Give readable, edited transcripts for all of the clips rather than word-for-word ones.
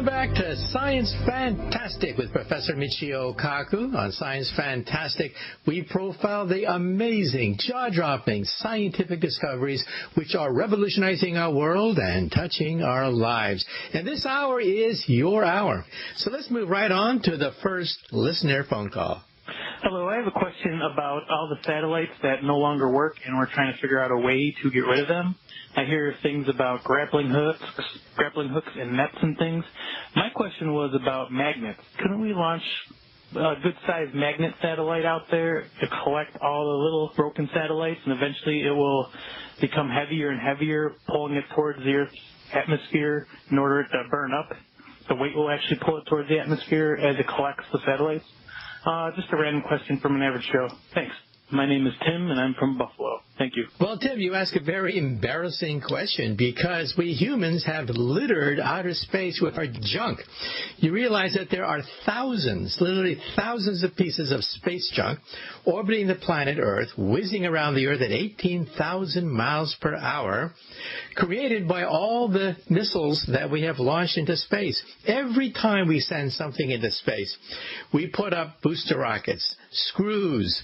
Welcome back to Science Fantastic with Professor Michio Kaku. On Science Fantastic, we profile the amazing, jaw-dropping scientific discoveries which are revolutionizing our world and touching our lives. And this hour is your hour. So let's move right on to the first listener phone call. Hello, I have a question about all the satellites that no longer work, and we're trying to figure out a way to get rid of them. I hear things about grappling hooks and nets and things. My question was about magnets. Couldn't we launch a good-sized magnet satellite out there to collect all the little broken satellites, and eventually it will become heavier and heavier, pulling it towards the Earth's atmosphere in order to burn up? The weight will actually pull it towards the atmosphere as it collects the satellites. Just a random question from an average Joe. Thanks. My name is Tim, and I'm from Buffalo. Thank you. Well, Tim, you ask a very embarrassing question because we humans have littered outer space with our junk. You realize that there are thousands, literally thousands of pieces of space junk orbiting the planet Earth, whizzing around the Earth at 18,000 miles per hour, created by all the missiles that we have launched into space. Every time we send something into space, we put up booster rockets, screws,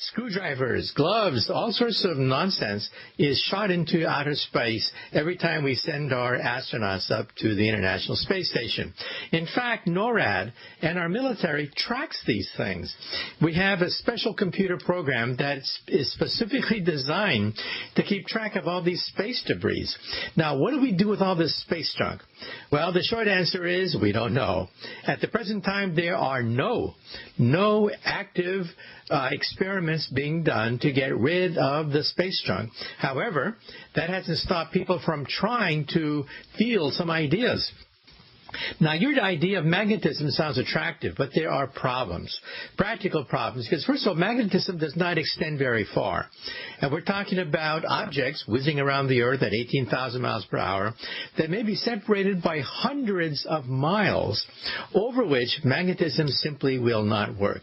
screwdrivers, gloves, all sorts of nonsense is shot into outer space every time we send our astronauts up to the International Space Station. In fact, NORAD and our military tracks these things. We have a special computer program that is specifically designed to keep track of all these space debris. Now, what do we do with all this space junk? Well, the short answer is we don't know. At the present time, there are no active experiments being done to get rid of the space junk. However, that hasn't stopped people from trying to field some ideas. Now, your idea of magnetism sounds attractive, but there are problems, practical problems, because first of all, magnetism does not extend very far. And we're talking about objects whizzing around the Earth at 18,000 miles per hour that may be separated by hundreds of miles, over which magnetism simply will not work.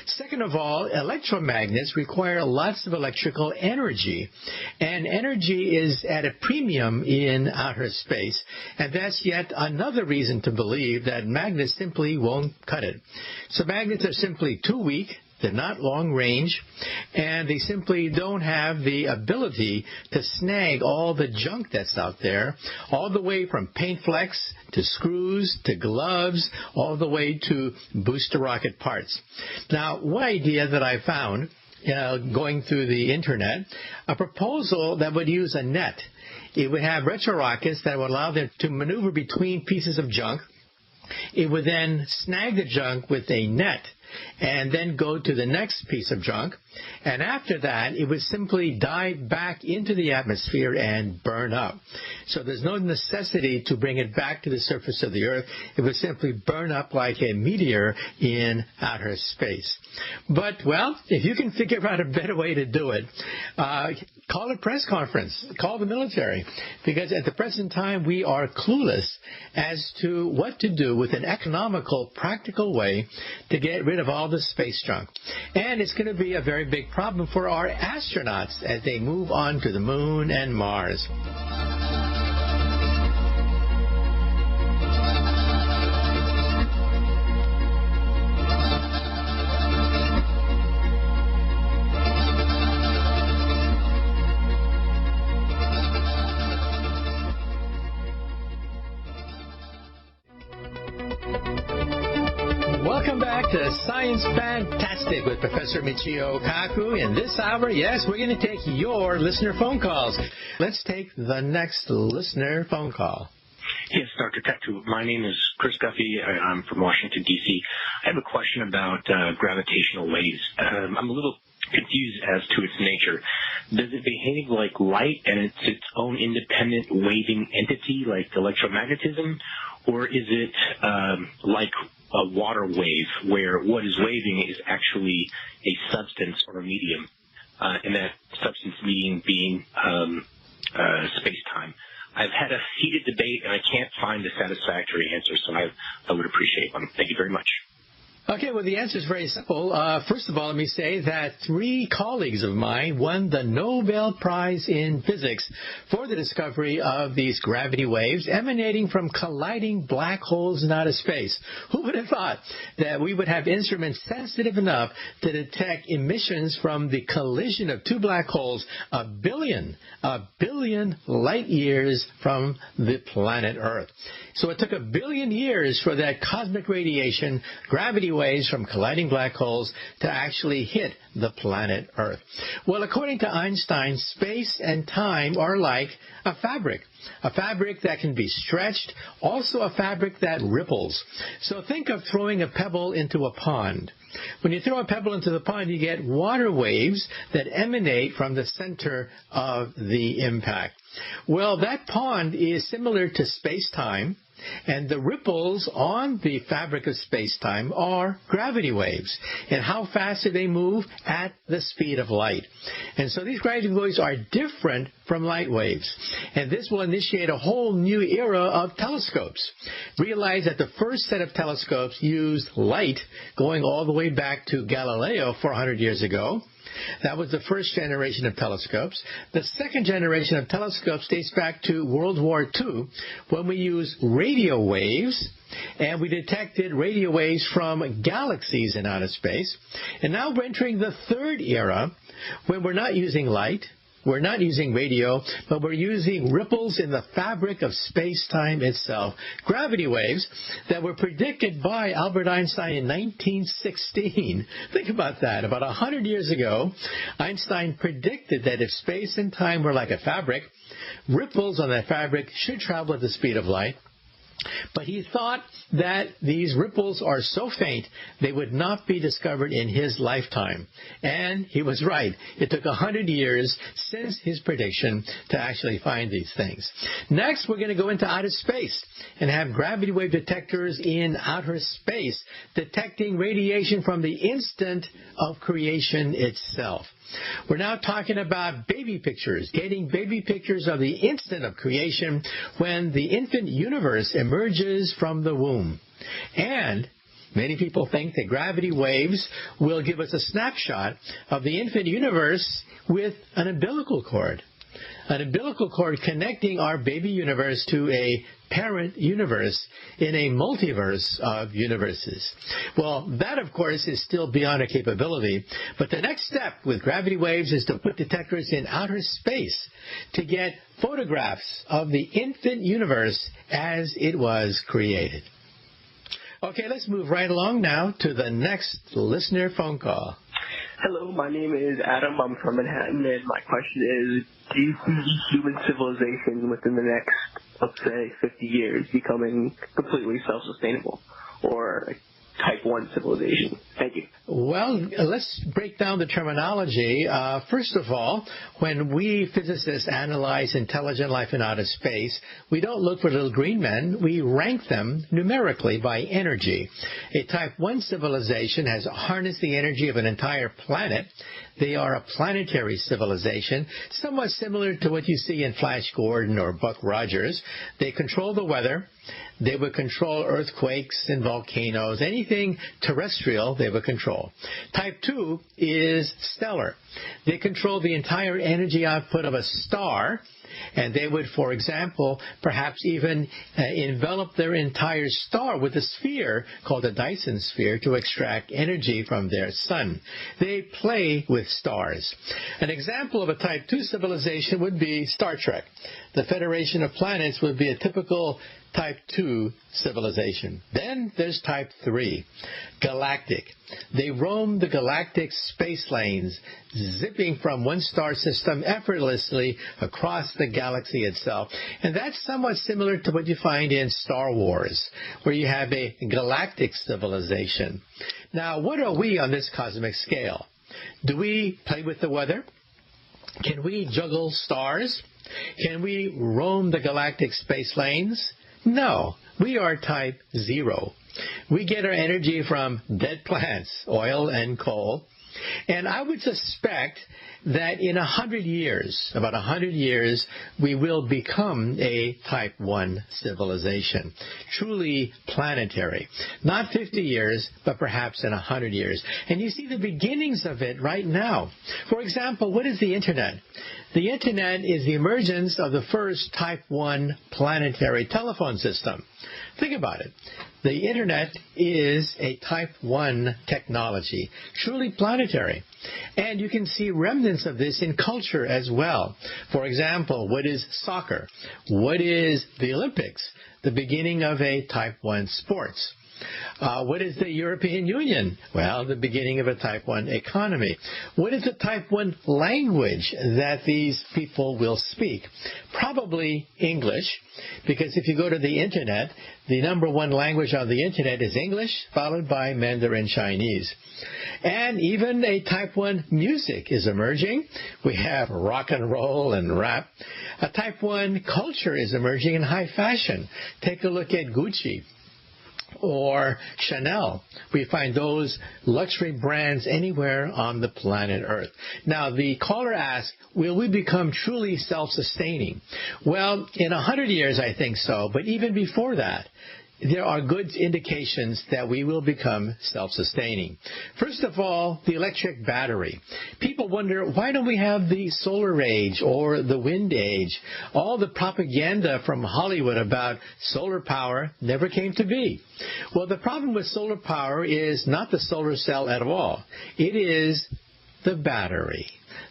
Second of all, electromagnets require lots of electrical energy, and energy is at a premium in outer space, and that's yet another reason to believe that magnets simply won't cut it. So magnets are simply too weak. They're not long range, and they simply don't have the ability to snag all the junk that's out there, all the way from paint flecks to screws to gloves, all the way to booster rocket parts. Now, one idea that I found going through the internet, a proposal that would use a net. It would have retro rockets that would allow them to maneuver between pieces of junk. It would then snag the junk with a net and then go to the next piece of junk. And after that, it would simply dive back into the atmosphere and burn up. So there's no necessity to bring it back to the surface of the Earth. It would simply burn up like a meteor in outer space. But, well, if you can figure out a better way to do it, call a press conference. Call the military. Because at the present time, we are clueless as to what to do with an economical, practical way to get rid of all the space junk. And it's going to be a very big problem for our astronauts as they move on to the moon and Mars. Welcome back to Science Fantastic with Professor Michio Kaku. In this hour, yes, we're going to take your listener phone calls. Let's take the next listener phone call. Yes, Dr. Kaku. My name is Chris Guffey. I'm from Washington, D.C. I have a question about gravitational waves. I'm a little confused as to its nature. Does it behave like light and it's its own independent waving entity like electromagnetism? Or is it like a water wave where what is waving is actually a substance or a medium, and that substance medium being space-time? I've had a heated debate, and I can't find a satisfactory answer, so I would appreciate one. Thank you very much. Okay, well, the answer is very simple. First of all, let me say that 3 colleagues of mine won the Nobel Prize in Physics for the discovery of these gravity waves emanating from colliding black holes in outer space. Who would have thought that we would have instruments sensitive enough to detect emissions from the collision of 2 black holes a billion light years from the planet Earth? So it took 1 billion years for that cosmic radiation, gravity waves from colliding black holes to actually hit the planet Earth. Well, according to Einstein, space and time are like a fabric that can be stretched, also a fabric that ripples. So think of throwing a pebble into a pond. When you throw a pebble into the pond, you get water waves that emanate from the center of the impact. Well, that pond is similar to space-time, and the ripples on the fabric of space-time are gravity waves. And how fast do they move? At the speed of light. And so these gravity waves are different from light waves. And this will initiate a whole new era of telescopes. Realize that the first set of telescopes used light going all the way back to Galileo 400 years ago. That was the first generation of telescopes. The second generation of telescopes dates back to World War II, when we used radio waves, and we detected radio waves from galaxies in outer space. And now we're entering the third era, when we're not using light, we're not using radio, but we're using ripples in the fabric of space-time itself. Gravity waves that were predicted by Albert Einstein in 1916. Think about that. About 100 years ago, Einstein predicted that if space and time were like a fabric, ripples on that fabric should travel at the speed of light. But he thought that these ripples are so faint they would not be discovered in his lifetime. And he was right. It took 100 years since his prediction to actually find these things. Next, we're going to go into outer space and have gravity wave detectors in outer space detecting radiation from the instant of creation itself. We're now talking about baby pictures, getting baby pictures of the instant of creation when the infant universe emerges from the womb. And many people think that gravity waves will give us a snapshot of the infant universe with an umbilical cord. An umbilical cord connecting our baby universe to a parent universe in a multiverse of universes. Well, that, of course, is still beyond our capability. But the next step with gravity waves is to put detectors in outer space to get photographs of the infant universe as it was created. Okay, let's move right along now to the next listener phone call. Hello, my name is Adam. I'm from Manhattan, and my question is, do you see human civilization within the next, let's say, 50 years becoming completely self-sustainable, or a type 1 civilization? Thank you. Well, let's break down the terminology. First of all, when we physicists analyze intelligent life in outer space, we don't look for little green men. We rank them numerically by energy. A type 1 civilization has harnessed the energy of an entire planet. They are a planetary civilization, somewhat similar to what you see in Flash Gordon or Buck Rogers. They control the weather. They would control earthquakes and volcanoes. Anything terrestrial, they would control. Type 2 is stellar. They control the entire energy output of a star, and they would, for example, perhaps even envelop their entire star with a sphere called a Dyson sphere to extract energy from their sun. They play with stars. An example of a Type 2 civilization would be Star Trek. The Federation of Planets would be a typical Type 2 civilization. Then there's Type 3, galactic. They roam the galactic space lanes, zipping from one star system effortlessly across the galaxy itself. And that's somewhat similar to what you find in Star Wars, where you have a galactic civilization. Now, what are we on this cosmic scale? Do we play with the weather? Can we juggle stars? Can we roam the galactic space lanes? No, we are type 0. We get our energy from dead plants, oil and coal. And I would suspect that in 100 years, about 100 years, we will become a type 1 civilization, truly planetary. Not 50 years, but perhaps in 100 years. And you see the beginnings of it right now. For example, what is the Internet? The Internet is the emergence of the first type 1 planetary telephone system. Think about it. The Internet is a type 1 technology, truly planetary. And you can see remnants of this in culture as well. For example, what is soccer? What is the Olympics? The beginning of a type 1 sports. What is the European Union? Well, the beginning of a type 1 economy. What is the type 1 language that these people will speak? Probably English, because if you go to the Internet, the number one language on the Internet is English, followed by Mandarin Chinese. And even a type 1 music is emerging. We have rock and roll and rap. A type 1 culture is emerging in high fashion. Take a look at Gucci or Chanel. We find those luxury brands anywhere on the planet Earth. Now, the caller asked, will we become truly self-sustaining? Well, in 100 years, I think so. But even before that, there are good indications that we will become self-sustaining. First of all, the electric battery. People wonder, why don't we have the solar age or the wind age? All the propaganda from Hollywood about solar power never came to be. Well, the problem with solar power is not the solar cell at all. It is the battery.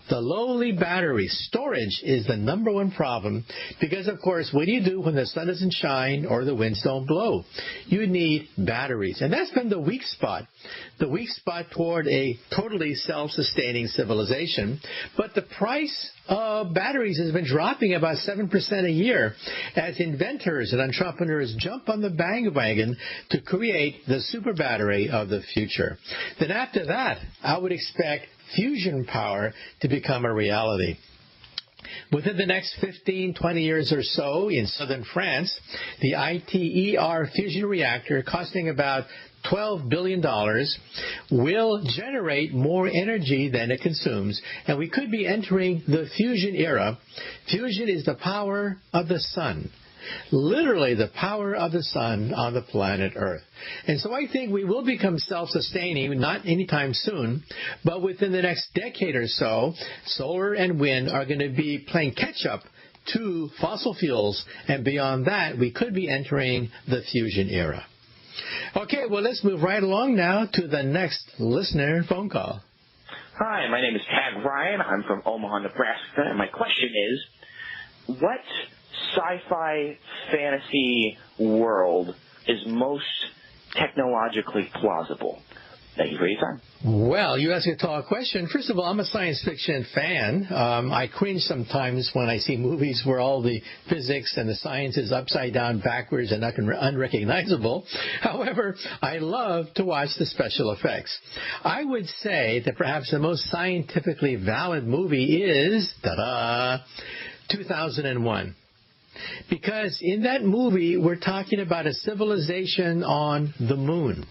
The lowly battery storage is the number one problem because, of course, what do you do when the sun doesn't shine or the winds don't blow? You need batteries. And that's been the weak spot toward a totally self-sustaining civilization. But the price of batteries has been dropping about 7% a year as inventors and entrepreneurs jump on the bandwagon to create the super battery of the future. Then after that, I would expect fusion power to become a reality. Within the next 15, 20 years or so in southern France, the ITER fusion reactor, costing about $12 billion, will generate more energy than it consumes, and we could be entering the fusion era. Fusion is the power of the sun. Literally the power of the sun on the planet Earth. And so I think we will become self-sustaining, not anytime soon, but within the next decade or so, solar and wind are going to be playing catch-up to fossil fuels, and beyond that, we could be entering the fusion era. Okay, well, let's move right along now to the next listener phone call. Hi, my name is Tag Ryan. I'm from Omaha, Nebraska, and my question is, what sci-fi fantasy world is most technologically plausible? Thank you for your time. Well, you asked a tall question. First of all, I'm a science fiction fan. I cringe sometimes when I see movies where all the physics and the science is upside down, backwards, and unrecognizable. However, I love to watch the special effects. I would say that perhaps the most scientifically valid movie is, 2001. Because in that movie, we're talking about a civilization on the moon.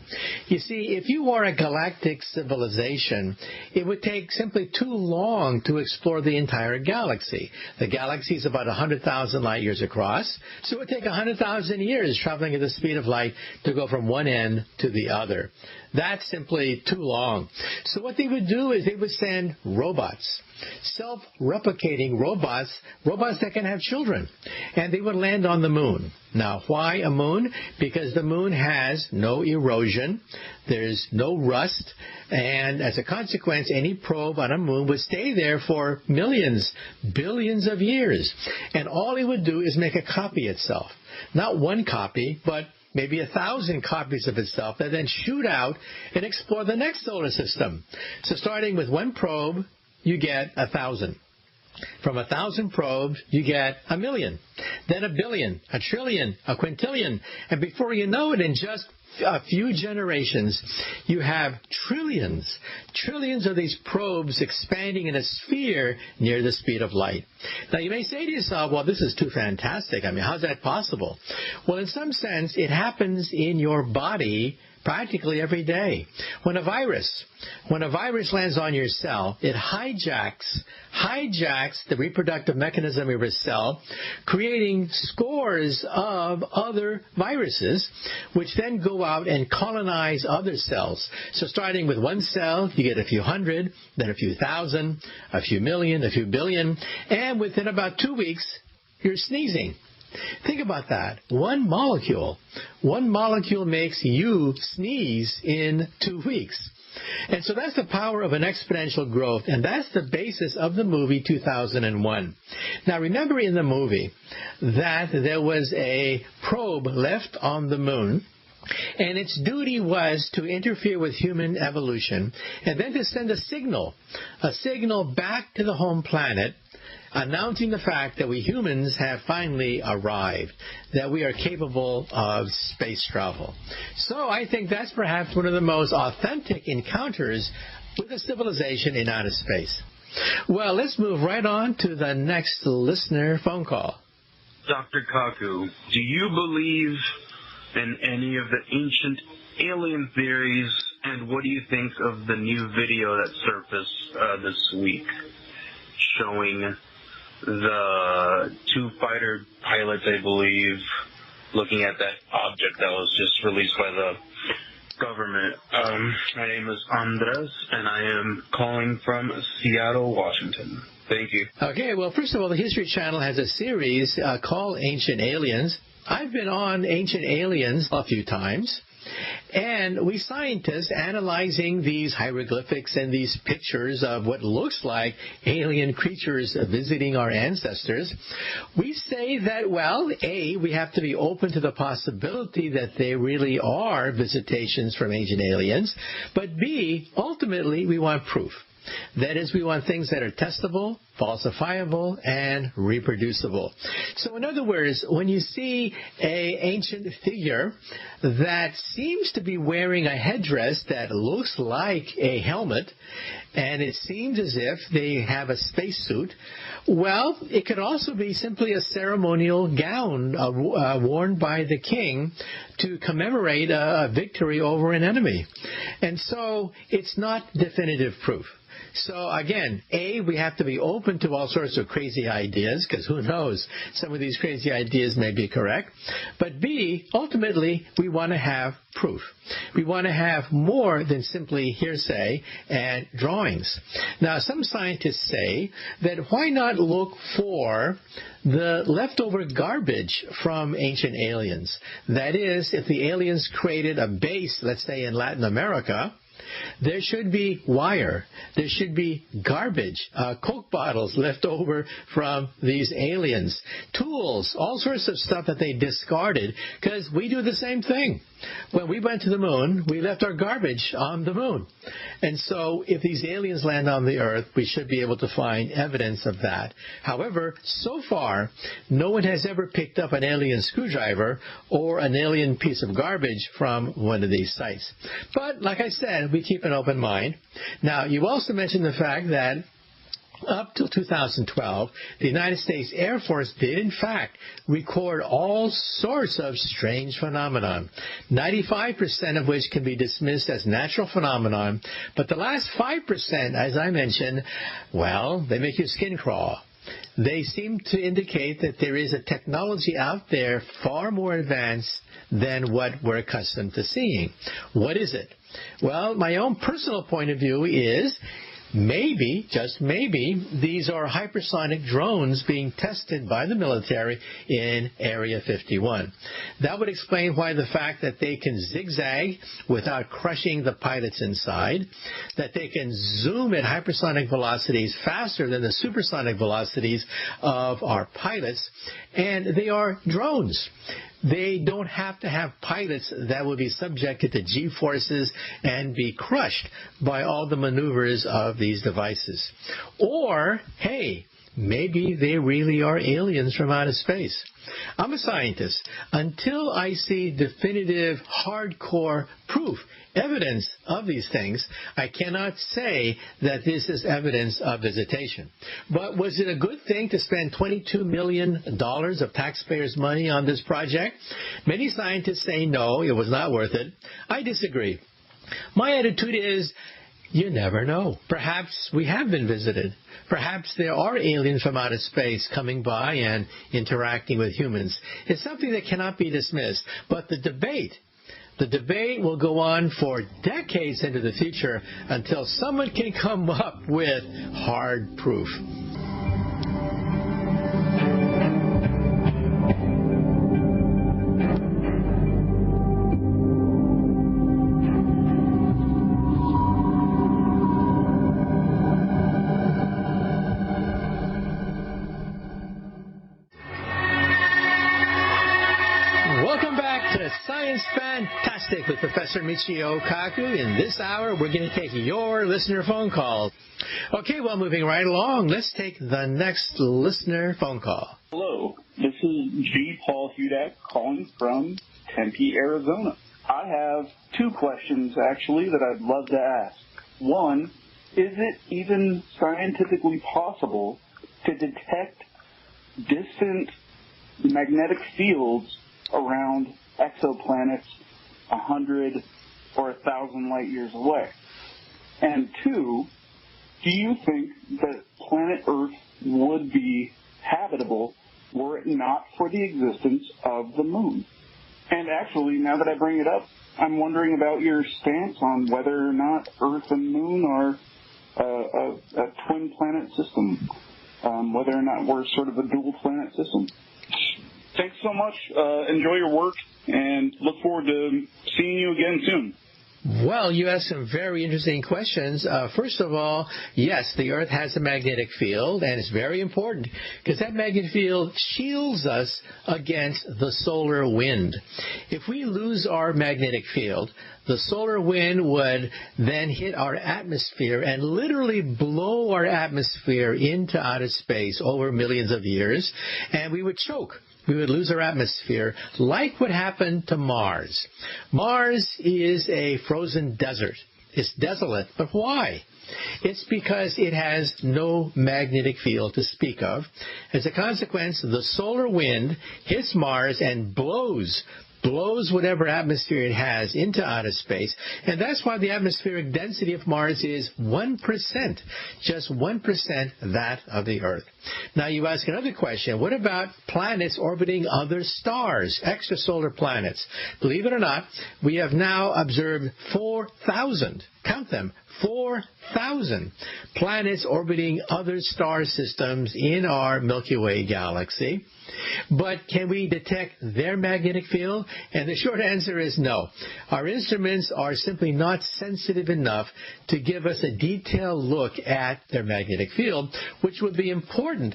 You see, if you are a galactic civilization, it would take simply too long to explore the entire galaxy. The galaxy is about 100,000 light years across, so it would take 100,000 years traveling at the speed of light to go from one end to the other. That's simply too long. So what they would do is they would send robots, self-replicating robots that can have children, and they would land on the moon. Now, why a moon? Because the moon has no erosion, there's no rust, and as a consequence, any probe on a moon would stay there for millions, billions of years. And all it would do is make a copy itself. Not one copy, but maybe 1,000 copies of itself that then shoot out and explore the next solar system. So starting with one probe, you get 1,000. From 1,000 probes, you get 1,000,000, then 1,000,000,000, 1,000,000,000,000, a quintillion, and before you know it, in just a few generations, you have trillions of these probes expanding in a sphere near the speed of light. Now, you may say to yourself, well, this is too fantastic. I mean, how's that possible? Well, in some sense, it happens in your body practically every day. When a virus lands on your cell, it hijacks the reproductive mechanism of your cell, creating scores of other viruses, which then go out and colonize other cells. So starting with one cell, you get a few hundred, then a few thousand, a few million, a few billion, and within about 2 weeks, you're sneezing. Think about that. One molecule makes you sneeze in 2 weeks. And so that's the power of an exponential growth, and that's the basis of the movie 2001. Now remember in the movie that there was a probe left on the moon, and its duty was to interfere with human evolution and then to send a signal back to the home planet, announcing the fact that we humans have finally arrived, that we are capable of space travel. So I think that's perhaps one of the most authentic encounters with a civilization in outer space. Well, let's move right on to the next listener phone call. Dr. Kaku, do you believe in any of the ancient alien theories, and what do you think of the new video that surfaced this week showing the two fighter pilots, I believe, looking at that object that was just released by the government? My name is Andres, and I am calling from Seattle, Washington. Thank you. Okay, well, first of all, the History Channel has a series called Ancient Aliens. I've been on Ancient Aliens a few times. And we scientists analyzing these hieroglyphics and these pictures of what looks like alien creatures visiting our ancestors, we say that, well, A, we have to be open to the possibility that they really are visitations from ancient aliens, but B, ultimately we want proof. That is, we want things that are testable, falsifiable, and reproducible. So in other words, when you see an ancient figure that seems to be wearing a headdress that looks like a helmet, and it seems as if they have a spacesuit, well, it could also be simply a ceremonial gown worn by the king to commemorate a victory over an enemy. And so it's not definitive proof. So again, A, we have to be open to all sorts of crazy ideas, because who knows, some of these crazy ideas may be correct. But B, ultimately, we want to have proof. We want to have more than simply hearsay and drawings. Now, some scientists say that why not look for the leftover garbage from ancient aliens? That is, if the aliens created a base, let's say in Latin America, there should be wire. There should be garbage, Coke bottles left over from these aliens, tools, all sorts of stuff that they discarded, because we do the same thing. When we went to the moon, we left our garbage on the moon. And so if these aliens land on the Earth, we should be able to find evidence of that. However, so far, no one has ever picked up an alien screwdriver or an alien piece of garbage from one of these sites. But like I said, we keep an open mind. Now, you also mentioned the fact that up till 2012, the United States Air Force did, in fact, record all sorts of strange phenomenon, 95% of which can be dismissed as natural phenomenon, but the last 5%, as I mentioned, well, they make your skin crawl. They seem to indicate that there is a technology out there far more advanced than what we're accustomed to seeing. What is it? Well, my own personal point of view is maybe, just maybe, these are hypersonic drones being tested by the military in Area 51. That would explain why the fact that they can zigzag without crushing the pilots inside, that they can zoom at hypersonic velocities faster than the supersonic velocities of our pilots, and they are drones. They don't have to have pilots that will be subjected to G-forces and be crushed by all the maneuvers of these devices. Or, hey, Maybe they really are aliens from outer space. I'm a scientist. Until I see definitive, hardcore proof, evidence of these things, I cannot say that this is evidence of visitation. But was it a good thing to spend $22 million of taxpayers' money on this project? Many scientists say no, it was not worth it. I disagree. My attitude is, you never know. Perhaps we have been visited. Perhaps there are aliens from outer space coming by and interacting with humans. It's something that cannot be dismissed. But the debate will go on for decades into the future until someone can come up with hard proof. Welcome back to Science Fantastic with Professor Michio Kaku. In this hour, we're going to take your listener phone calls. Okay, well, moving right along, let's take the next listener phone call. Hello, this is G. Paul Hudak calling from Tempe, Arizona. I have two questions, actually, that I'd love to ask. One, is it even scientifically possible to detect distant magnetic fields around exoplanets 100 or 1,000 light years away? And two, do you think that planet Earth would be habitable were it not for the existence of the moon? And actually, now that I bring it up, I'm wondering about your stance on whether or not Earth and Moon are a twin planet system, whether or not we're sort of a dual planet system. Thanks so much. Enjoy your work, and look forward to seeing you again soon. Well, you asked some very interesting questions. First of all, yes, the Earth has a magnetic field, and it's very important because that magnetic field shields us against the solar wind. If we lose our magnetic field, the solar wind would then hit our atmosphere and literally blow our atmosphere into outer space over millions of years, and we would choke. We would lose our atmosphere, like what happened to Mars. Mars is a frozen desert. It's desolate, but why? It's because it has no magnetic field to speak of. As a consequence, the solar wind hits Mars and blows whatever atmosphere it has into outer space. And that's why the atmospheric density of Mars is 1%, just 1% that of the Earth. Now you ask another question, what about planets orbiting other stars, extrasolar planets? Believe it or not, we have now observed 4,000, count them, 4,000 planets orbiting other star systems in our Milky Way galaxy. But can we detect their magnetic field? And the short answer is no. Our instruments are simply not sensitive enough to give us a detailed look at their magnetic field, which would be important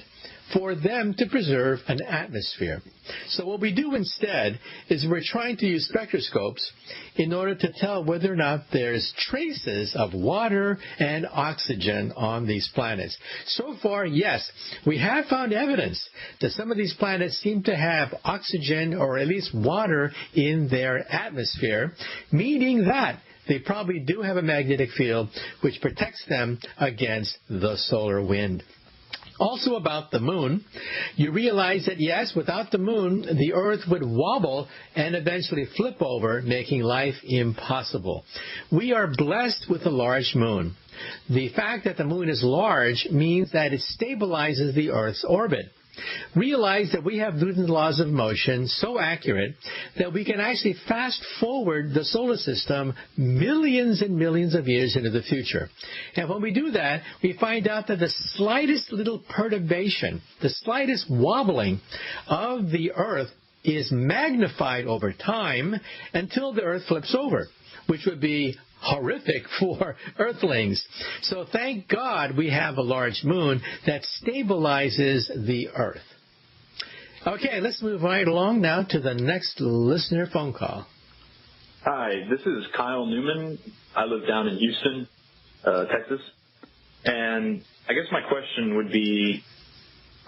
for them to preserve an atmosphere. So what we do instead is we're trying to use spectroscopes in order to tell whether or not there's traces of water and oxygen on these planets. So far, yes, we have found evidence that some of these planets seem to have oxygen or at least water in their atmosphere, meaning that they probably do have a magnetic field which protects them against the solar wind. Also about the moon, you realize that yes, without the moon, the Earth would wobble and eventually flip over, making life impossible. We are blessed with a large moon. The fact that the moon is large means that it stabilizes the Earth's orbit. Realize that we have Newton's laws of motion so accurate that we can actually fast forward the solar system millions and millions of years into the future. And when we do that, we find out that the slightest little perturbation, the slightest wobbling of the Earth is magnified over time until the Earth flips over, which would be horrific for Earthlings. So thank God we have a large moon that stabilizes the Earth. Okay, let's move right along now to the next listener phone call. Hi, this is Kyle Newman. I live down in Houston, Texas. And I guess my question would be,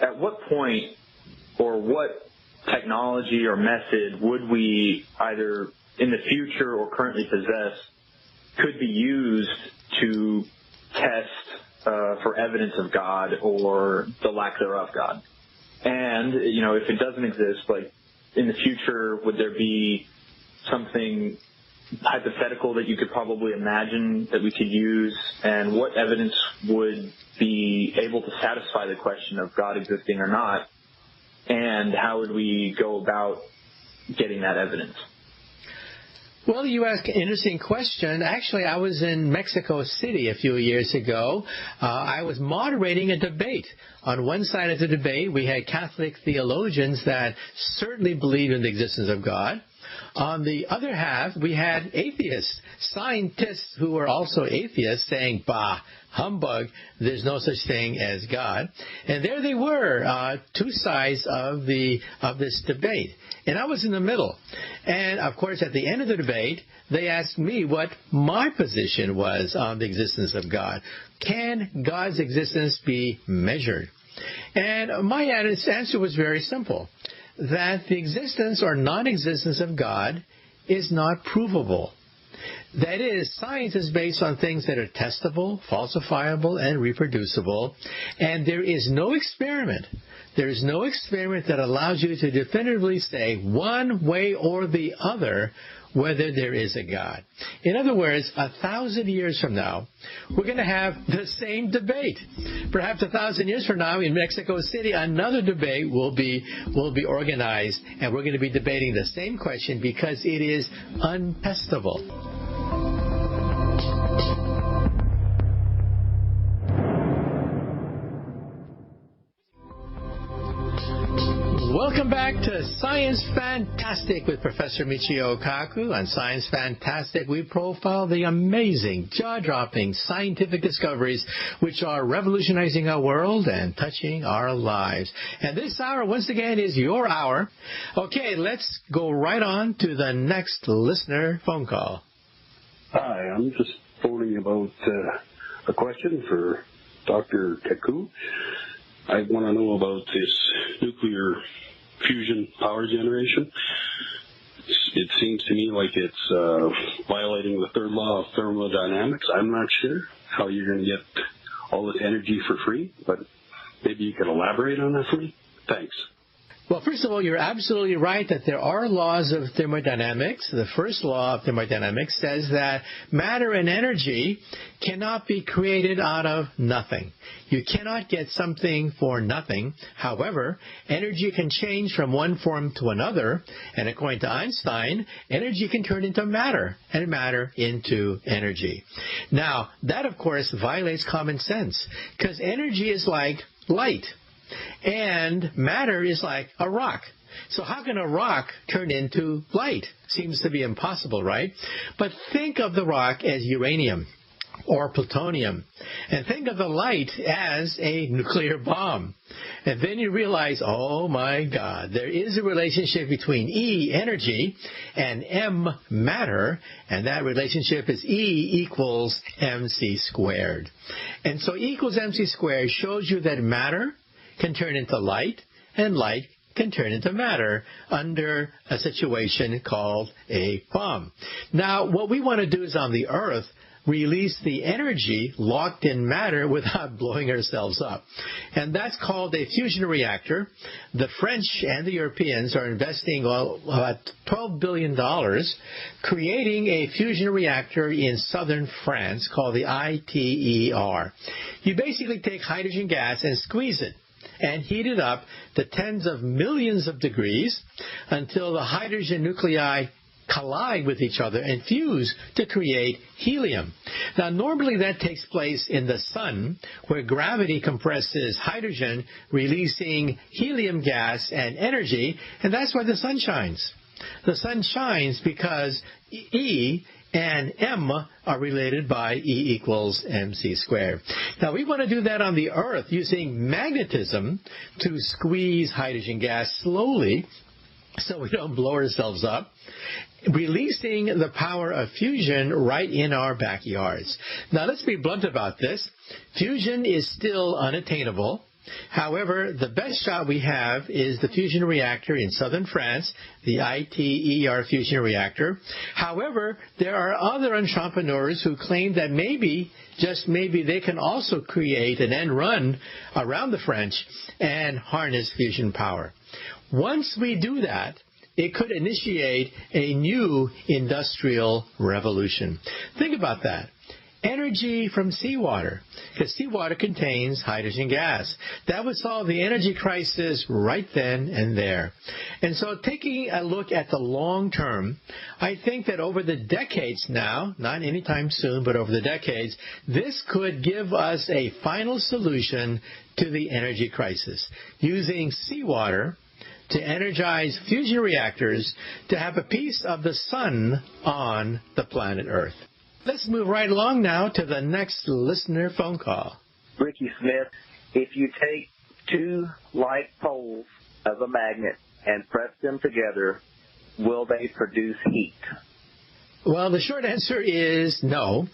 at what point or what technology or method would we either in the future or currently possess could be used to test for evidence of God or the lack thereof God? And, if it doesn't exist, like in the future, would there be something hypothetical that you could probably imagine that we could use? And what evidence would be able to satisfy the question of God existing or not? And how would we go about getting that evidence? Well, you ask an interesting question. Actually, I was in Mexico City a few years ago. I was moderating a debate. On one side of the debate, we had Catholic theologians that certainly believe in the existence of God. On the other half, we had atheists, scientists who were also atheists saying, bah, humbug, there's no such thing as God. And there they were, two sides of this debate. And I was in the middle. And, of course, at the end of the debate, they asked me what my position was on the existence of God. Can God's existence be measured? And my answer was very simple, that the existence or non-existence of God is not provable. That is, science is based on things that are testable, falsifiable, and reproducible, and there is no experiment. There is no experiment that allows you to definitively say one way or the other whether there is a God. In other words, 1,000 years from now, we're going to have the same debate. Perhaps 1,000 years from now in Mexico City, another debate will be organized, and we're going to be debating the same question because it is untestable. Welcome back to Science Fantastic with Professor Michio Kaku. On Science Fantastic, we profile the amazing, jaw-dropping scientific discoveries which are revolutionizing our world and touching our lives. And this hour, once again, is your hour. Okay, let's go right on to the next listener phone call. Hi, I'm just phoning about a question for Dr. Kaku. I want to know about this nuclear fusion power generation. It seems to me like it's violating the third law of thermodynamics. I'm not sure how you're going to get all this energy for free, but maybe you could elaborate on that for me. Thanks. Well, first of all, you're absolutely right that there are laws of thermodynamics. The first law of thermodynamics says that matter and energy cannot be created out of nothing. You cannot get something for nothing. However, energy can change from one form to another, and according to Einstein, energy can turn into matter, and matter into energy. Now, that, of course, violates common sense, because energy is like light. And matter is like a rock. So how can a rock turn into light? Seems to be impossible, right? But think of the rock as uranium or plutonium. And think of the light as a nuclear bomb. And then you realize, oh my God, there is a relationship between E, energy, and M, matter, and that relationship is E equals mc squared. And so E equals mc squared shows you that matter can turn into light, and light can turn into matter under a situation called a bomb. Now, what we want to do is on the Earth, release the energy locked in matter without blowing ourselves up. And that's called a fusion reactor. The French and the Europeans are investing about $12 billion creating a fusion reactor in southern France called the ITER. You basically take hydrogen gas and squeeze it and heat it up to tens of millions of degrees until the hydrogen nuclei collide with each other and fuse to create helium. Now, normally that takes place in the sun, where gravity compresses hydrogen, releasing helium gas and energy, and that's why the sun shines. The sun shines because E and M are related by E equals mc squared. Now, we want to do that on the Earth using magnetism to squeeze hydrogen gas slowly so we don't blow ourselves up, releasing the power of fusion right in our backyards. Now, let's be blunt about this. Fusion is still unattainable. However, the best shot we have is the fusion reactor in southern France, the ITER fusion reactor. However, there are other entrepreneurs who claim that maybe, just maybe, they can also create an end run around the French and harness fusion power. Once we do that, it could initiate a new industrial revolution. Think about that. Energy from seawater, because seawater contains hydrogen gas. That would solve the energy crisis right then and there. And so taking a look at the long term, I think that over the decades now, not anytime soon, but over the decades, this could give us a final solution to the energy crisis, using seawater to energize fusion reactors to have a piece of the sun on the planet Earth. Let's move right along now to the next listener phone call. Ricky Smith, if you take two like poles of a magnet and press them together, will they produce heat? Well, the short answer is no.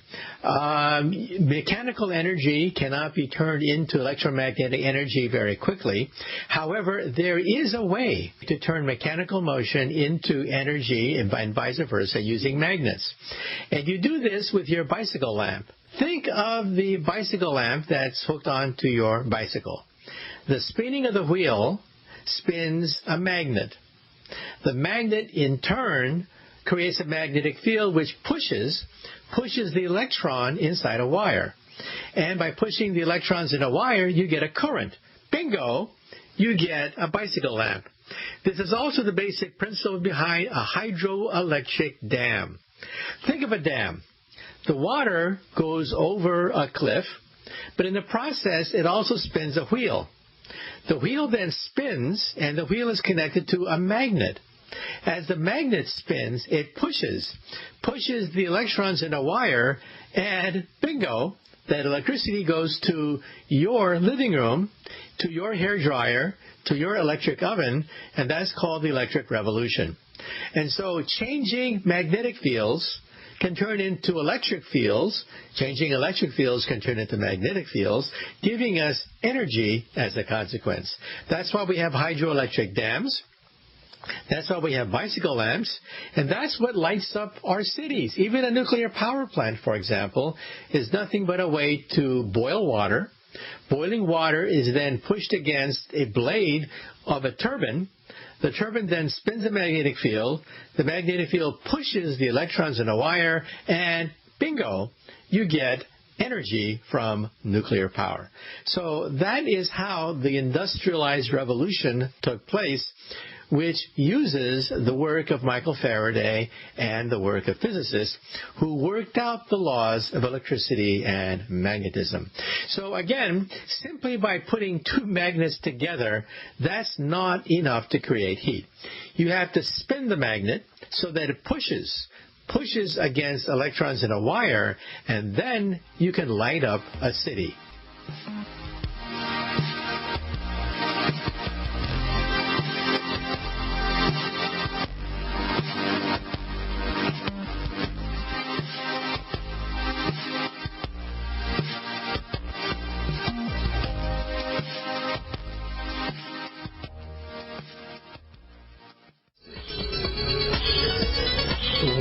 Mechanical energy cannot be turned into electromagnetic energy very quickly. However, there is a way to turn mechanical motion into energy and vice versa using magnets. And you do this with your bicycle lamp. Think of the bicycle lamp that's hooked onto your bicycle. The spinning of the wheel spins a magnet. The magnet, in turn, creates a magnetic field which pushes the electron inside a wire. And by pushing the electrons in a wire, you get a current. Bingo! You get a bicycle lamp. This is also the basic principle behind a hydroelectric dam. Think of a dam. The water goes over a cliff, but in the process, it also spins a wheel. The wheel then spins, and the wheel is connected to a magnet. As the magnet spins, it pushes the electrons in a wire, and bingo, that electricity goes to your living room, to your hairdryer, to your electric oven, and that's called the electric revolution. And so changing magnetic fields can turn into electric fields. Changing electric fields can turn into magnetic fields, giving us energy as a consequence. That's why we have hydroelectric dams. That's why we have bicycle lamps, and that's what lights up our cities. Even a nuclear power plant, for example, is nothing but a way to boil water. Boiling water is then pushed against a blade of a turbine. The turbine then spins a magnetic field. The magnetic field pushes the electrons in a wire, and bingo, you get energy from nuclear power. So that is how the industrialized revolution took place, which uses the work of Michael Faraday and the work of physicists who worked out the laws of electricity and magnetism. So again, simply by putting two magnets together, that's not enough to create heat. You have to spin the magnet so that it pushes against electrons in a wire, and then you can light up a city.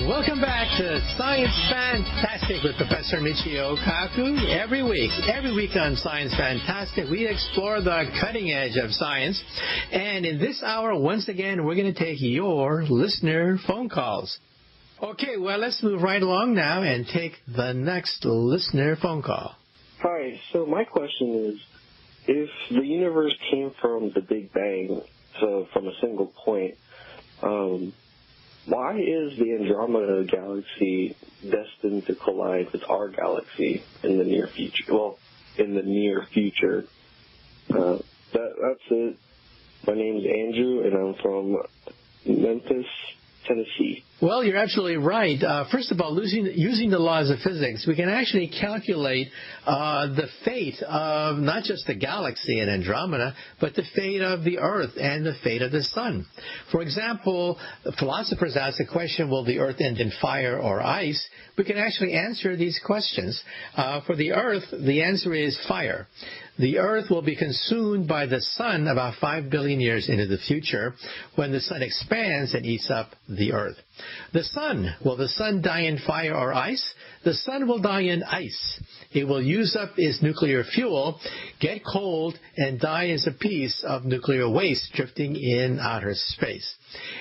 Welcome back to Science Fantastic with Professor Michio Kaku. Every week on Science Fantastic, we explore the cutting edge of science. And in this hour, once again, we're going to take your listener phone calls. Okay, well, let's move right along now and take the next listener phone call. Hi, so my question is, if the universe came from the Big Bang, so from a single point, why is the Andromeda Galaxy destined to collide with our galaxy in the near future? Well, in the near future. That's it. My name's Andrew, and I'm from Memphis, Tennessee. Well, you're absolutely right. First of all, using the laws of physics, we can actually calculate the fate of not just the galaxy in Andromeda, but the fate of the Earth and the fate of the Sun. For example, philosophers ask the question, will the Earth end in fire or ice? We can actually answer these questions. For the Earth, the answer is fire. The Earth will be consumed by the Sun about 5 billion years into the future when the Sun expands and eats up the Earth. The Sun, will the Sun die in fire or ice? The Sun will die in ice. It will use up its nuclear fuel, get cold, and die as a piece of nuclear waste drifting in outer space.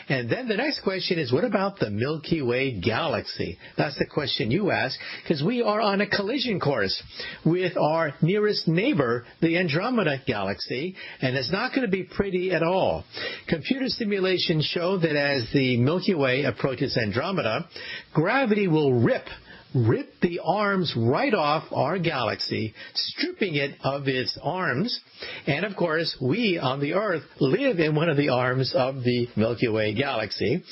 And then the next question is, what about the Milky Way galaxy? That's the question you ask, because we are on a collision course with our nearest neighbor, the Andromeda galaxy, and it's not going to be pretty at all. Computer simulations show that as the Milky Way approaches Andromeda, gravity will rip the arms right off our galaxy, stripping it of its arms. And of course, we on the Earth live in one of the arms of the Milky Way galaxy.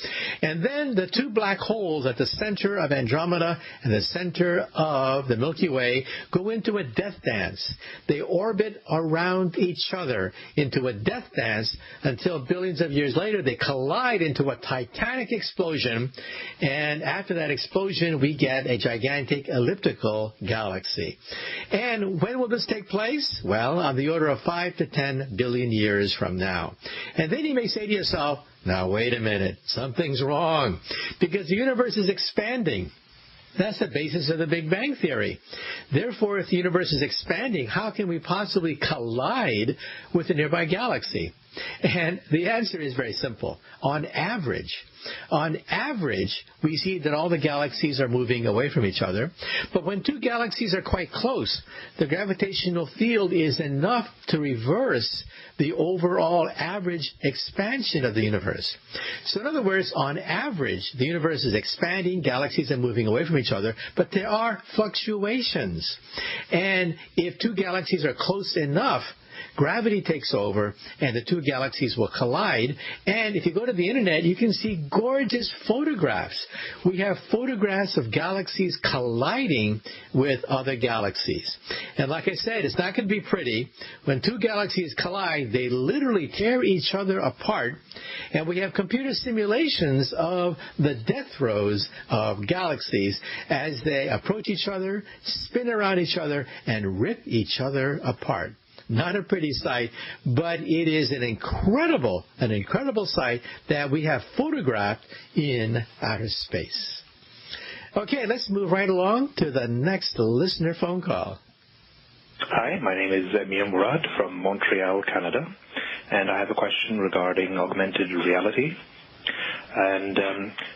And then the two black holes at the center of Andromeda and the center of the Milky Way go into a death dance. They orbit around each other into a death dance until billions of years later they collide into a titanic explosion. And after that explosion, we get a gigantic elliptical galaxy. And when will this take place? Well, on the order of 5 to 10 billion years from now. And then you may say to yourself, now wait a minute, something's wrong, because the universe is expanding. That's the basis of the Big Bang Theory. Therefore, if the universe is expanding, how can we possibly collide with a nearby galaxy? And the answer is very simple. On average, we see that all the galaxies are moving away from each other. But when two galaxies are quite close, the gravitational field is enough to reverse the overall average expansion of the universe. So in other words, on average, the universe is expanding, galaxies are moving away from each other, but there are fluctuations. And if two galaxies are close enough, gravity takes over and the two galaxies will collide. And if you go to the internet, you can see gorgeous photographs. We have photographs of galaxies colliding with other galaxies. And like I said, it's not going to be pretty. When two galaxies collide, they literally tear each other apart. And we have computer simulations of the death throes of galaxies as they approach each other, spin around each other, and rip each other apart. Not a pretty sight, but it is an incredible sight that we have photographed in outer space. Okay, let's move right along to the next listener phone call. Hi, my name is Emil Murad from Montreal, Canada, and I have a question regarding augmented reality. And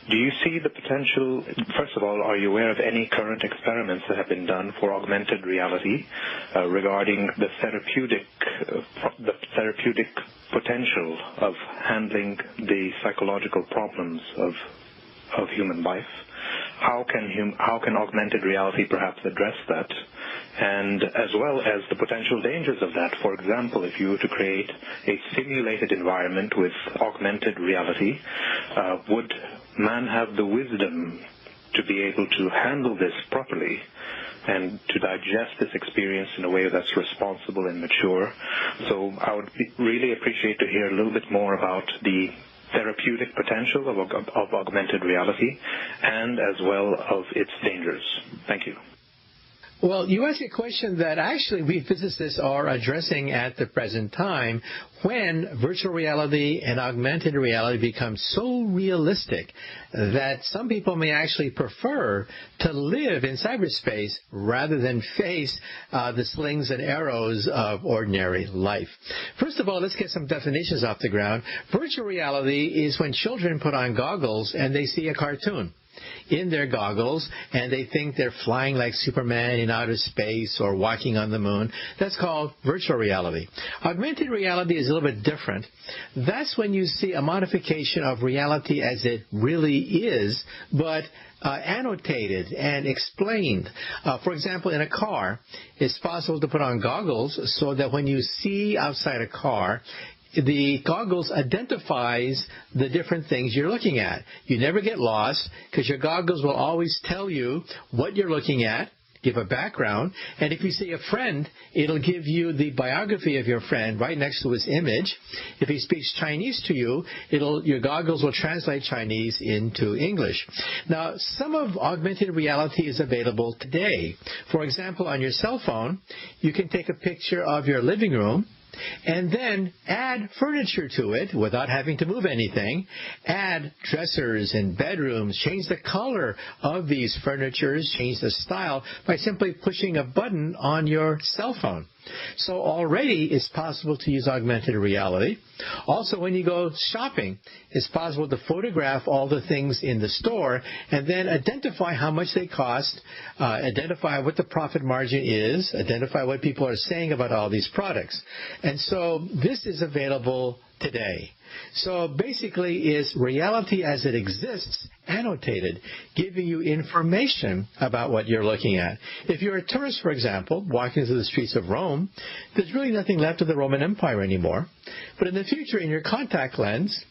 do you see the potential, first of all, are you aware of any current experiments that have been done for augmented reality regarding the therapeutic potential of handling the psychological problems of human life? How can augmented reality perhaps address that? And as well as the potential dangers of that. For example, if you were to create a simulated environment with augmented reality, would man have the wisdom to be able to handle this properly and to digest this experience in a way that's responsible and mature? So I would really appreciate to hear a little bit more about the therapeutic potential of augmented reality and as well of its dangers. Thank you. Well, you asked a question that actually we physicists are addressing at the present time when virtual reality and augmented reality become so realistic that some people may actually prefer to live in cyberspace rather than face the slings and arrows of ordinary life. First of all, let's get some definitions off the ground. Virtual reality is when children put on goggles and they see a cartoon in their goggles, and they think they're flying like Superman in outer space or walking on the moon. That's called virtual reality. Augmented reality is a little bit different. That's when you see a modification of reality as it really is, but annotated and explained. For example, in a car, it's possible to put on goggles so that when you see outside a car, the goggles identifies the different things you're looking at. You never get lost because your goggles will always tell you what you're looking at, give a background, and if you see a friend, it'll give you the biography of your friend right next to his image. If he speaks Chinese to you, your goggles will translate Chinese into English. Now, some of augmented reality is available today. For example, on your cell phone, you can take a picture of your living room and then add furniture to it without having to move anything. Add dressers and bedrooms. Change the color of these furnitures. Change the style by simply pushing a button on your cell phone. So already it's possible to use augmented reality. Also, when you go shopping, it's possible to photograph all the things in the store and then identify how much they cost, identify what the profit margin is, identify what people are saying about all these products. And so this is available today. So basically is reality as it exists annotated, giving you information about what you're looking at. If you're a tourist, for example, walking through the streets of Rome, there's really nothing left of the Roman Empire anymore. But in the future, in your contact lens,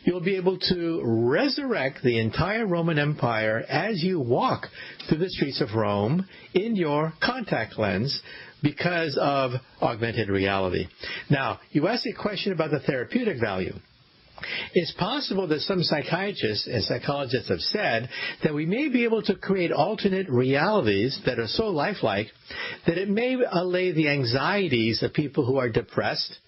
you'll be able to resurrect the entire Roman Empire as you walk through the streets of Rome in your contact lens because of augmented reality. Now, you asked a question about the therapeutic value. It's possible that some psychiatrists and psychologists have said that we may be able to create alternate realities that are so lifelike that it may allay the anxieties of people who are depressed.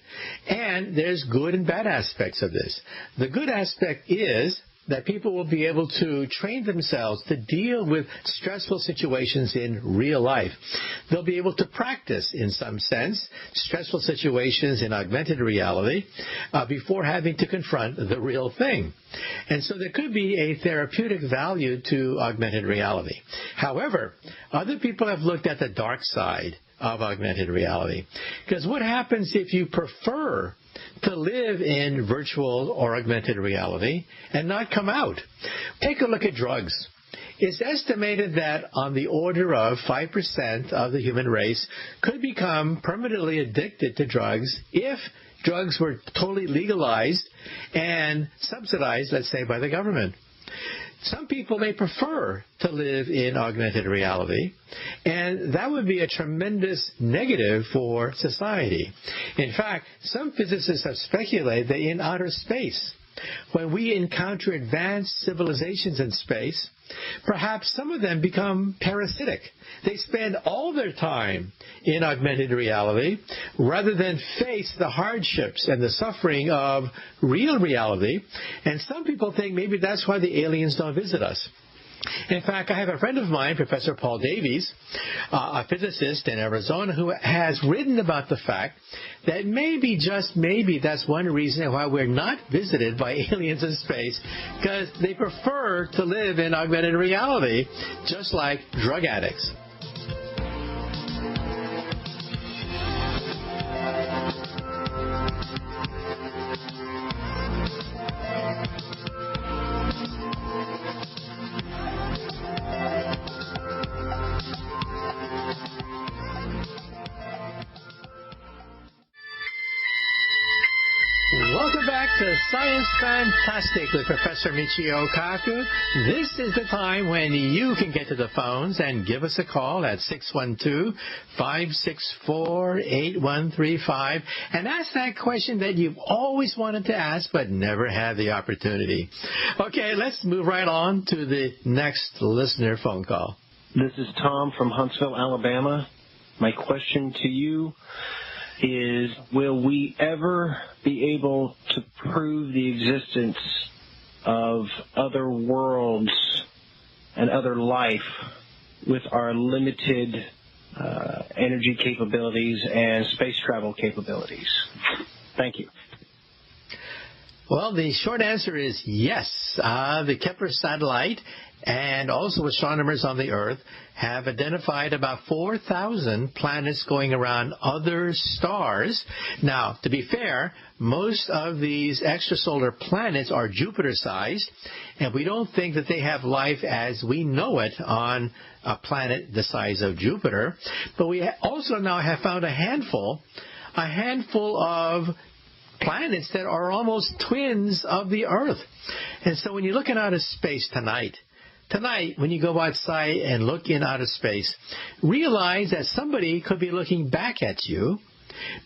And there's good and bad aspects of this. The good aspect is that people will be able to train themselves to deal with stressful situations in real life. They'll be able to practice, in some sense, stressful situations in augmented reality before having to confront the real thing. And so there could be a therapeutic value to augmented reality. However, other people have looked at the dark side of augmented reality. Because what happens if you prefer to live in virtual or augmented reality and not come out? Take a look at drugs. It's estimated that on the order of 5% of the human race could become permanently addicted to drugs if drugs were totally legalized and subsidized, let's say, by the government. Some people may prefer to live in augmented reality, and that would be a tremendous negative for society. In fact, some physicists have speculated that in outer space, when we encounter advanced civilizations in space, perhaps some of them become parasitic. They spend all their time in augmented reality rather than face the hardships and the suffering of real reality. And some people think maybe that's why the aliens don't visit us. In fact, I have a friend of mine, Professor Paul Davies, a physicist in Arizona, who has written about the fact that maybe, just maybe, that's one reason why we're not visited by aliens in space, because they prefer to live in augmented reality, just like drug addicts. Welcome back to Science Fantastic with Professor Michio Kaku. This is the time when you can get to the phones and give us a call at 612-564-8135 and ask that question that you've always wanted to ask but never had the opportunity. Okay, let's move right on to the next listener phone call. This is Tom from Huntsville, Alabama. My question to you is, will we ever be able to prove the existence of other worlds and other life with our limited energy capabilities and space travel capabilities? Thank you. Well, the short answer is yes. The Kepler satellite and also astronomers on the Earth have identified about 4,000 planets going around other stars. Now, to be fair, most of these extrasolar planets are Jupiter-sized, and we don't think that they have life as we know it on a planet the size of Jupiter. But we also now have found a handful of planets that are almost twins of the Earth. And so when you're looking out of space tonight, when you go outside and look in outer space, realize that somebody could be looking back at you,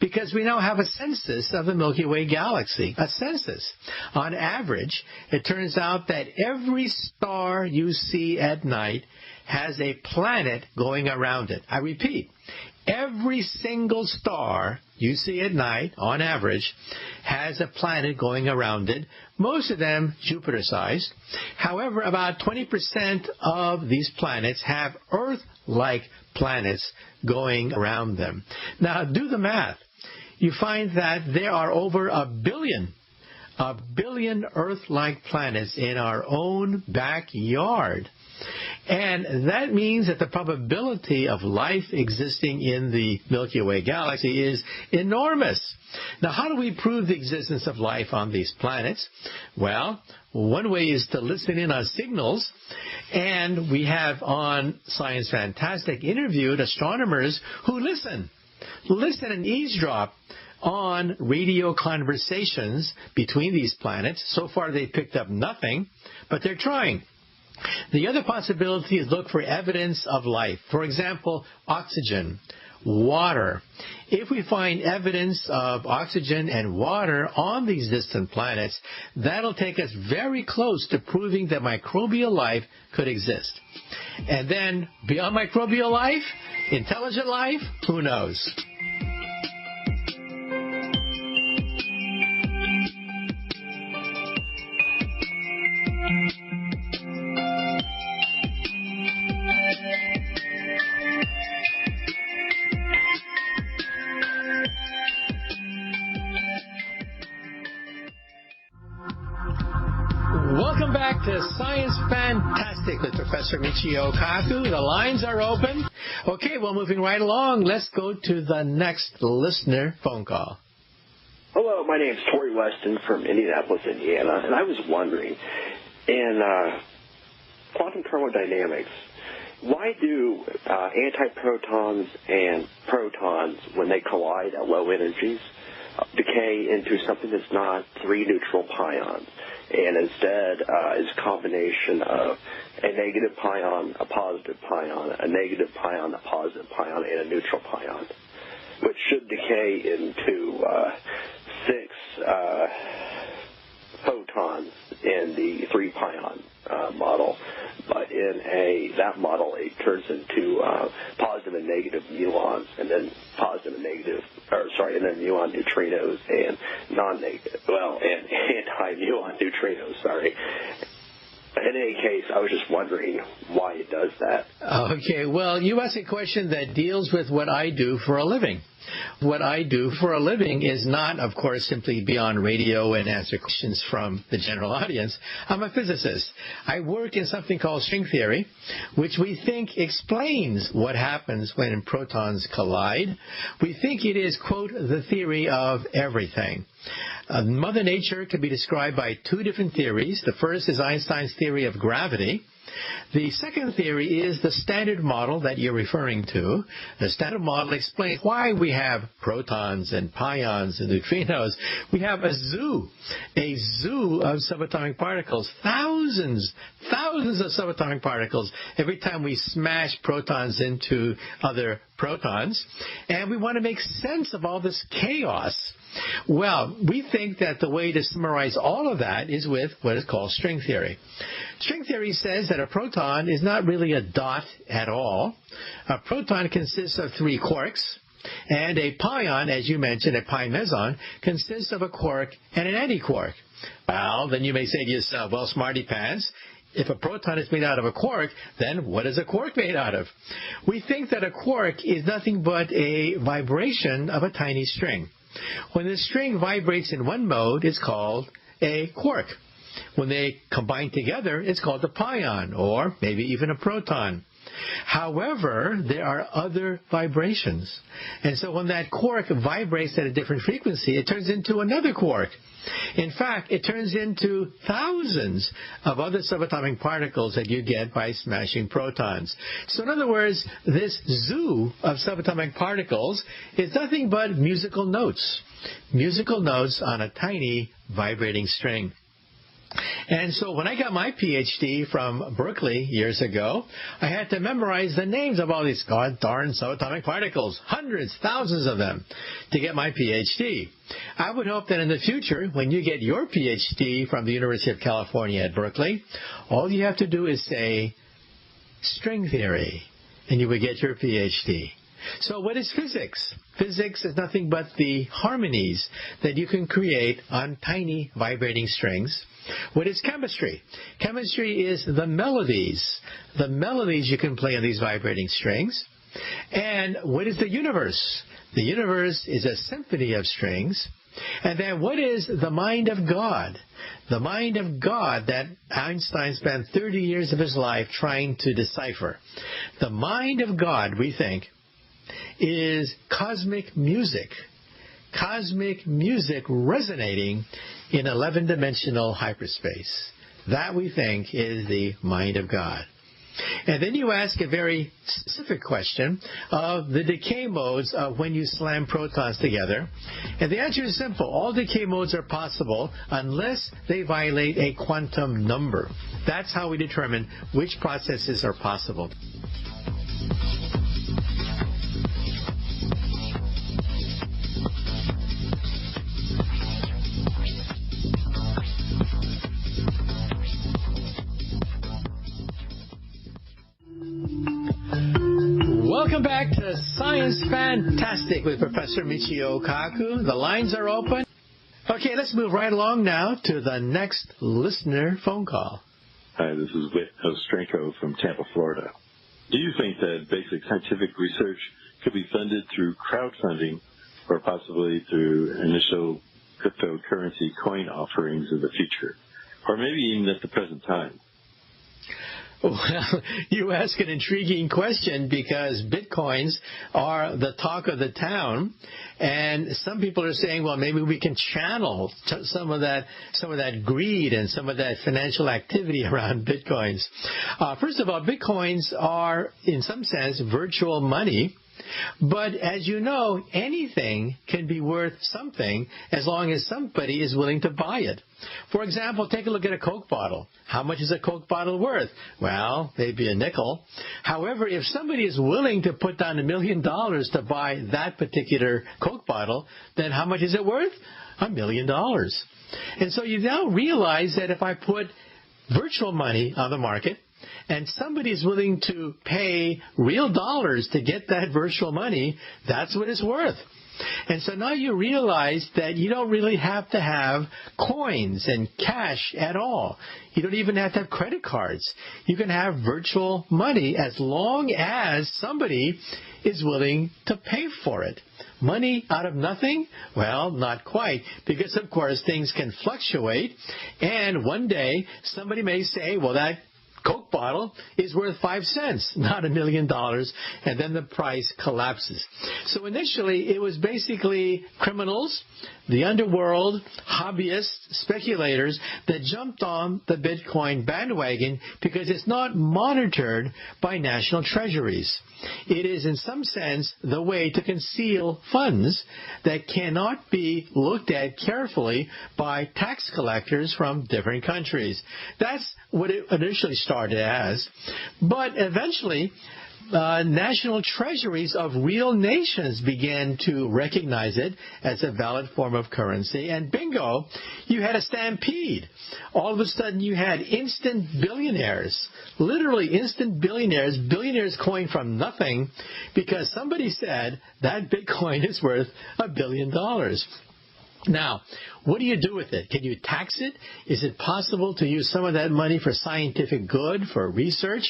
because we now have a census of the Milky Way galaxy. A census. On average, it turns out that every star you see at night has a planet going around it. I repeat, every single star you see at night, on average, has a planet going around it, most of them Jupiter-sized. However, about 20% of these planets have Earth-like planets going around them. Now, do the math. You find that there are over a billion Earth-like planets in our own backyard. And that means that the probability of life existing in the Milky Way galaxy is enormous. Now, how do we prove the existence of life on these planets? Well, one way is to listen in on signals. And we have on Science Fantastic interviewed astronomers who listen and eavesdrop on radio conversations between these planets. So far, they've picked up nothing, but they're trying. The other possibility is look for evidence of life. For example, oxygen, water. If we find evidence of oxygen and water on these distant planets, that'll take us very close to proving that microbial life could exist. And then, beyond microbial life, intelligent life, who knows? Welcome back to Science Fantastic with Professor Michio Kaku. The lines are open. Okay, well, moving right along, let's go to the next listener phone call. Hello, my name is Tori Weston from Indianapolis, Indiana, and I was wondering, in quantum thermodynamics, why do antiprotons and protons, when they collide at low energies, decay into something that's not three neutral pions, and instead is a combination of a negative pion, a positive pion, a negative pion, a positive pion, and a neutral pion, which should decay into 6 photons in the 3-pion model. But in that model, it turns into positive and negative muons, and then and then muon neutrinos and non-negative, and anti-muon neutrinos, In any case, I was just wondering why it does that. Okay, well, you asked a question that deals with what I do for a living. What I do for a living is not, of course, simply be on radio and answer questions from the general audience. I'm a physicist. I work in something called string theory, which we think explains what happens when protons collide. We think it is, quote, the theory of everything. Mother Nature can be described by 2 different theories. The first is Einstein's theory of gravity. The second theory is the Standard Model that you're referring to. The Standard Model explains why we have protons and pions and neutrinos. We have a zoo of subatomic particles, thousands of subatomic particles every time we smash protons into other protons. And we want to make sense of all this chaos. Well, we think that the way to summarize all of that is with what is called string theory. String theory says that a proton is not really a dot at all. A proton consists of 3 quarks, and a pion, as you mentioned, a pi meson, consists of a quark and an antiquark. Well, then you may say to yourself, well, smarty pants, if a proton is made out of a quark, then what is a quark made out of? We think that a quark is nothing but a vibration of a tiny string. When the string vibrates in one mode, it's called a quark. When they combine together, it's called a pion, or maybe even a proton. However, there are other vibrations. And so when that quark vibrates at a different frequency, it turns into another quark. In fact, it turns into thousands of other subatomic particles that you get by smashing protons. So in other words, this zoo of subatomic particles is nothing but musical notes on a tiny vibrating string. And so when I got my PhD from Berkeley years ago, I had to memorize the names of all these god darn subatomic particles, hundreds, thousands of them, to get my PhD. I would hope that in the future, when you get your PhD from the University of California at Berkeley, all you have to do is say string theory, and you will get your PhD. So what is physics? Physics is nothing but the harmonies that you can create on tiny vibrating strings. What is chemistry? Chemistry is the melodies you can play on these vibrating strings. And what is the universe? The universe is a symphony of strings. And then what is the mind of God? The mind of God that Einstein spent 30 years of his life trying to decipher. The mind of God, we think, is cosmic music resonating in 11-dimensional hyperspace. That, we think, is the mind of God. And then you ask a very specific question of the decay modes of when you slam protons together. And the answer is simple. All decay modes are possible unless they violate a quantum number. That's how we determine which processes are possible. Welcome back to Science Fantastic with Professor Michio Kaku. The lines are open. Okay, let's move right along now to the next listener phone call. Hi, this is Whit Ostrenko from Tampa, Florida. Do you think that basic scientific research could be funded through crowdfunding or possibly through initial cryptocurrency coin offerings in the future, or maybe even at the present time? Well, you ask an intriguing question because Bitcoins are the talk of the town, and some people are saying, well, maybe we can channel some of that greed and some of that financial activity around Bitcoins. First of all, Bitcoins are, in some sense, virtual money. But as you know, anything can be worth something as long as somebody is willing to buy it. For example, take a look at a Coke bottle. How much is a Coke bottle worth? Well, maybe a nickel. However, if somebody is willing to put down $1 million to buy that particular Coke bottle, then how much is it worth? $1 million. And so you now realize that if I put virtual money on the market, and somebody is willing to pay real dollars to get that virtual money, that's what it's worth. And so now you realize that you don't really have to have coins and cash at all. You don't even have to have credit cards. You can have virtual money as long as somebody is willing to pay for it. Money out of nothing? Well, not quite, because of course things can fluctuate, and one day somebody may say, well, that Coke bottle is worth 5 cents, not $1 million, and then the price collapses. So initially, it was basically criminals, the underworld, hobbyists, speculators that jumped on the Bitcoin bandwagon because it's not monitored by national treasuries. It is, in some sense, the way to conceal funds that cannot be looked at carefully by tax collectors from different countries. That's what it initially started as. But eventually, national treasuries of real nations began to recognize it as a valid form of currency. And bingo, you had a stampede. All of a sudden, you had instant billionaires, literally instant billionaires, billionaires coined from nothing because somebody said that Bitcoin is worth $1 billion. Now, what do you do with it? Can you tax it? Is it possible to use some of that money for scientific good, for research?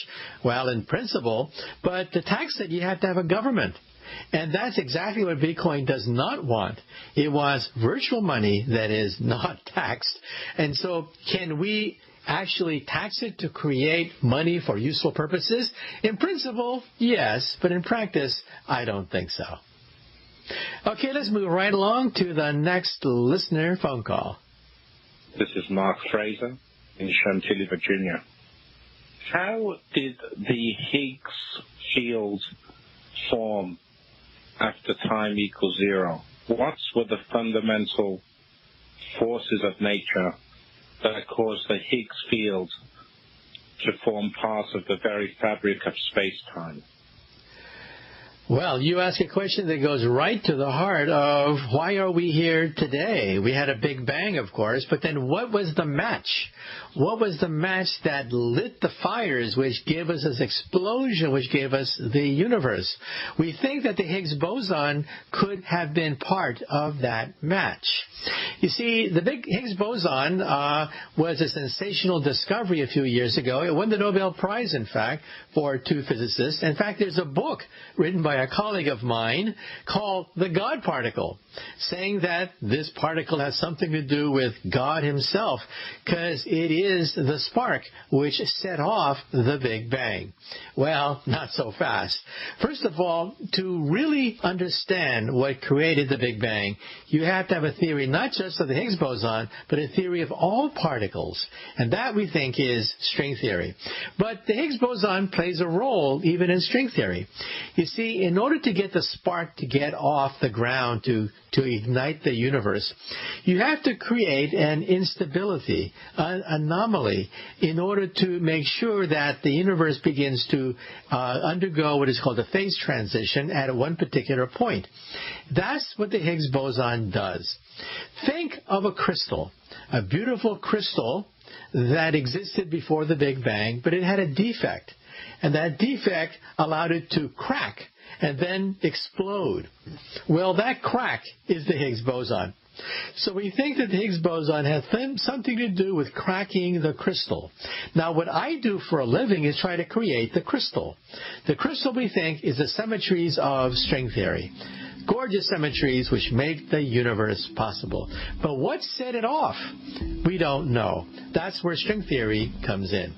Well, in principle, but to tax it, you have to have a government. And that's exactly what Bitcoin does not want. It wants virtual money that is not taxed. And so can we actually tax it to create money for useful purposes? In principle, yes, but in practice, I don't think so. Okay, let's move right along to the next listener phone call. This is Mark Fraser in Chantilly, Virginia. How did the Higgs field form after time equals zero? What were the fundamental forces of nature that caused the Higgs field to form part of the very fabric of space-time? Well, you ask a question that goes right to the heart of why are we here today? We had a big bang, of course, but then what was the match? What was the match that lit the fires which gave us this explosion, which gave us the universe? We think that the Higgs boson could have been part of that match. You see, the big Higgs boson was a sensational discovery a few years ago. It won the Nobel Prize, in fact, for two physicists. In fact, there's a book written by a colleague of mine called The God Particle, saying that this particle has something to do with God himself, because it is the spark which set off the Big Bang. Well, not so fast. First of all, to really understand what created the Big Bang, you have to have a theory not just of the Higgs boson, but a theory of all particles. And that, we think, is string theory. But the Higgs boson plays a role even in string theory. You see, in order to get the spark to get off the ground to ignite the universe, you have to create an instability, an anomaly, in order to make sure that the universe begins to undergo what is called a phase transition at one particular point. That's what the Higgs boson does. Think of a crystal, a beautiful crystal that existed before the Big Bang, but it had a defect. And that defect allowed it to crack and then explode. Well, that crack is the Higgs boson. So we think that the Higgs boson has something to do with cracking the crystal. Now, what I do for a living is try to create the crystal. The crystal, we think, is the symmetries of string theory. Gorgeous symmetries which make the universe possible. But what set it off? We don't know. That's where string theory comes in.